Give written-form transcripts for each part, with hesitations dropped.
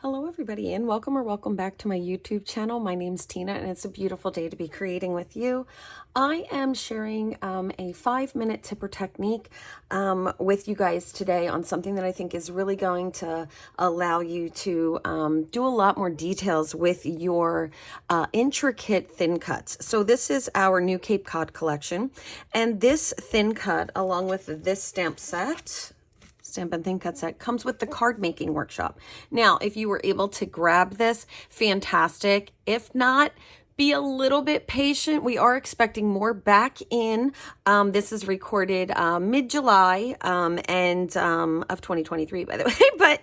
Hello everybody and welcome or welcome back to my YouTube channel. My name's Tina and it's a beautiful day to be creating with you. I am sharing a 5-minute tipper technique with you guys today on something that I think is really going to allow you to do a lot more details with your intricate thin cuts. So this is our new Cape Cod collection, and this thin cut along with this stamp and thin cut set comes with the card making workshop. Now, if you were able to grab this, fantastic. If not, be a little bit patient. We are expecting more back in. This is recorded mid-July of 2023, by the way, but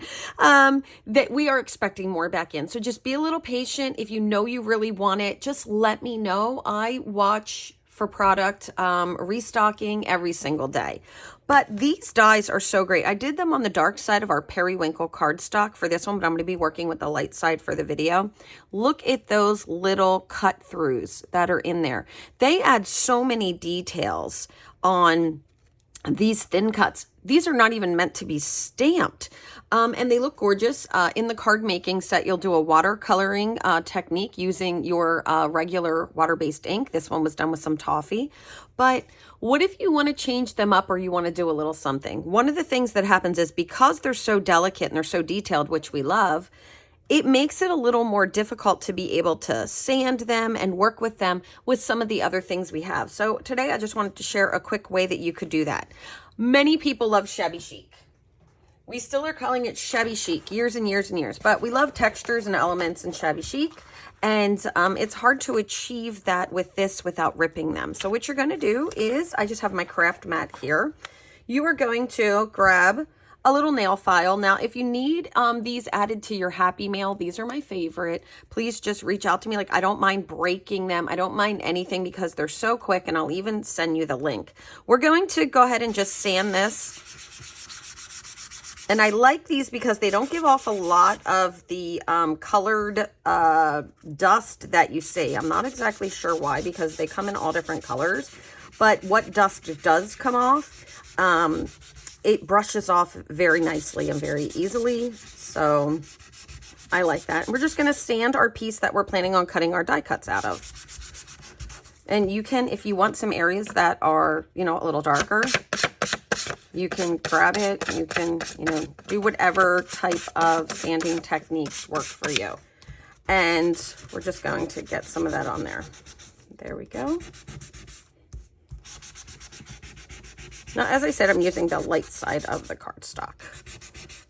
that we are expecting more back in. So just be a little patient. If you know you really want it, just let me know. I watch for product restocking every single day. But these dies are so great. I did them on the dark side of our periwinkle cardstock for this one, but I'm going to be working with the light side for the video. Look at those little cut throughs that are in there. They add so many details on these thin cuts. These are not even meant to be stamped. And they look gorgeous. In the card making set, you'll do a watercoloring technique using your regular water-based ink. This one was done with some toffee. But what if you want to change them up or you want to do a little something? One of the things that happens is because they're so delicate and they're so detailed, which we love, it makes it a little more difficult to be able to sand them and work with them with some of the other things we have. So today I just wanted to share a quick way that you could do that. Many people love shabby chic. We still are calling it shabby chic years and years and years, but we love textures and elements in shabby chic. And it's hard to achieve that with this without ripping them. So what you're going to do is, I just have my craft mat here. You are going to grab a little nail file. Now, if you need these added to your Happy Mail, these are my favorite. Please just reach out to me. Like, I don't mind breaking them. I don't mind anything because they're so quick, and I'll even send you the link. We're going to go ahead and just sand this. And I like these because they don't give off a lot of the colored dust that you see. I'm not exactly sure why, because they come in all different colors. But what dust does come off, it brushes off very nicely and very easily. So I like that. And we're just going to sand our piece that we're planning on cutting our die cuts out of. And you can, if you want some areas that are, you know, a little darker, you can grab it. You can, you know, do whatever type of sanding techniques work for you. And we're just going to get some of that on there. There we go. Now, as I said, I'm using the light side of the cardstock.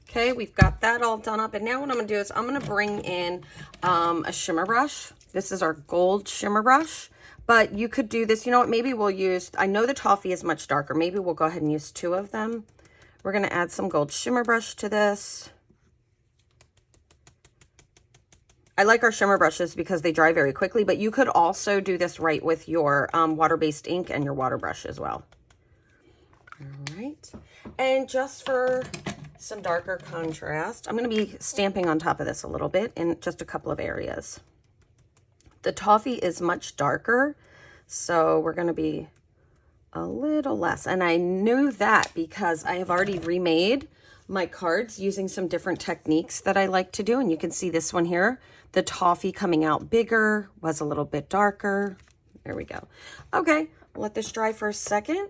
Okay, we've got that all done up. And now what I'm going to do is I'm going to bring in a shimmer brush. This is our gold shimmer brush. But you could do this, you know what, maybe we'll use, I know the toffee is much darker. Maybe we'll go ahead and use 2 of them. We're going to add some gold shimmer brush to this. I like our shimmer brushes because they dry very quickly, but you could also do this right with your water-based ink and your water brush as well. All right. And just for some darker contrast, I'm going to be stamping on top of this a little bit in just a couple of areas. The toffee is much darker, so we're going to be a little less. And I knew that because I have already remade my cards using some different techniques that I like to do. And you can see this one here, the toffee coming out bigger, was a little bit darker. There we go. Okay, I'll let this dry for a second.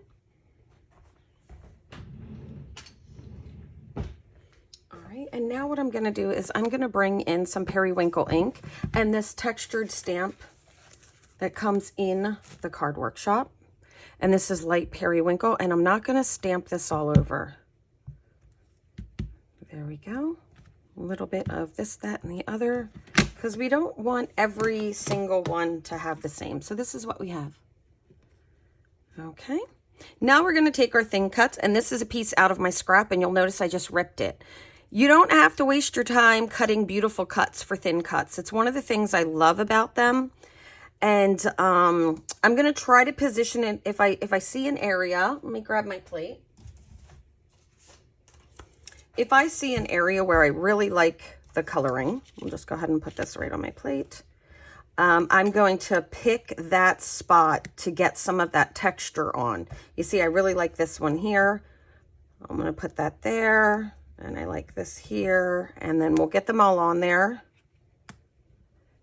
And now what I'm going to do is I'm going to bring in some periwinkle ink and this textured stamp that comes in the card workshop. And this is light periwinkle, and I'm not going to stamp this all over. There we go. A little bit of this, that, and the other, because we don't want every single one to have the same. So this is what we have. Okay. Now we're going to take our thin cuts, and this is a piece out of my scrap, and you'll notice I just ripped it. You don't have to waste your time cutting beautiful cuts for thin cuts. It's one of the things I love about them. And I'm going to try to position it. If I see an area, let me grab my plate. If I see an area where I really like the coloring, I'll just go ahead and put this right on my plate. I'm going to pick that spot to get some of that texture on. You see, I really like this one here. I'm going to put that there. And I like this here, and then we'll get them all on there.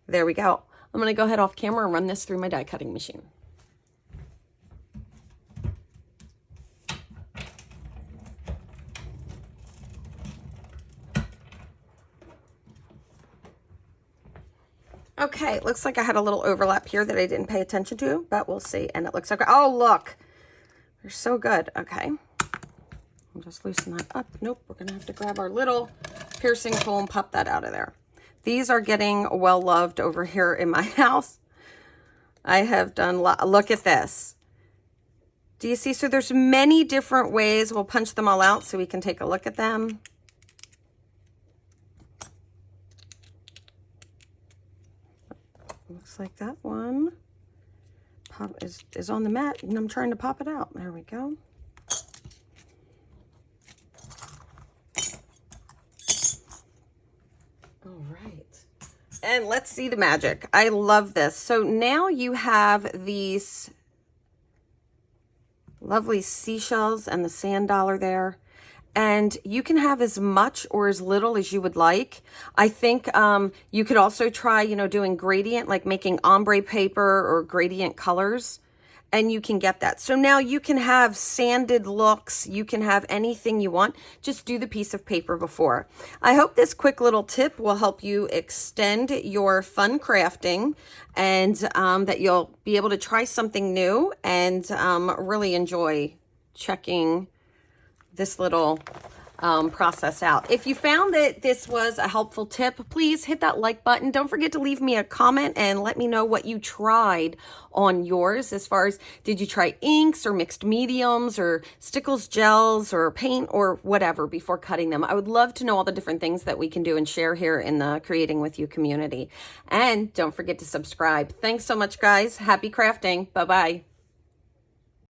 There we go. I'm going to go ahead off camera and run this through my die cutting machine. Okay, it looks like I had a little overlap here that I didn't pay attention to, but we'll see. And it looks like, oh, look, they're so good. Okay, I'll just loosen that up. Nope, we're gonna have to grab our little piercing tool and pop that out of there. These are getting well loved over here in my house. I have done, look at this. Do you see? So there's many different ways. We'll punch them all out so we can take a look at them. Looks like that one is on the mat, and I'm trying to pop it out. There we go. All right. And let's see the magic. I love this. So now you have these lovely seashells and the sand dollar there. And you can have as much or as little as you would like. I think you could also try, you know, doing gradient, like making ombre paper or gradient colors, and you can get that. So now you can have sanded looks. You can have anything you want. Just do the piece of paper before. I hope this quick little tip will help you extend your fun crafting, and that you'll be able to try something new and really enjoy checking this little process out. If you found that this was a helpful tip, please hit that like button. Don't forget to leave me a comment and let me know what you tried on yours, as far as, did you try inks or mixed mediums or stickles gels or paint or whatever before cutting them. I would love to know all the different things that we can do and share here in the Creating With You community. And don't forget to subscribe. Thanks so much, guys. Happy crafting. Bye-bye.